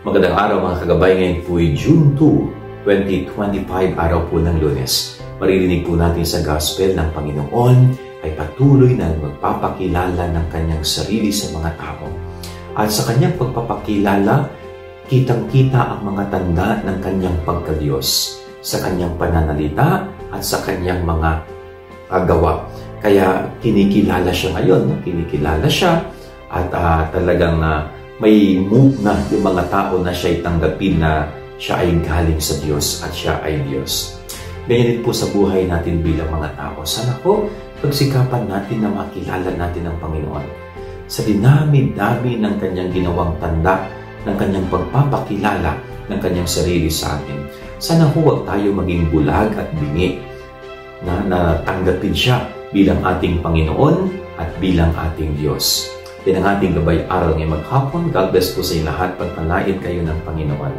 Magandang araw mga kagabay, ngayon po ay June 2, 2025, araw po ng Lunes. Maririnig po natin sa Gospel ng Panginoon ay patuloy na magpapakilala ng kanyang sarili sa mga tao. At sa kanyang pagpapakilala, kitang-kita ang mga tanda ng kanyang pagkadiyos sa kanyang pananalita at sa kanyang mga gawa. Kaya kinikilala siya ngayon, kinikilala siya at talagang may move na yung mga tao na siya'y tanggapin na siya ay galing sa Diyos at siya ay Diyos. Ganyan din po sa buhay natin bilang mga tao. Sana po, pagsikapan natin na makilala natin ang Panginoon. Sa dinami-dami ng kanyang ginawang tanda, ng kanyang pagpapakilala ng kanyang sarili sa atin. Sana huwag tayo maging bulag at bingi na tanggapin siya bilang ating Panginoon at bilang ating Diyos. Yan ang ating gabay aral ngayong maghapon. God bless po sa inyo lahat. Pagpalain kayo ng Panginoon.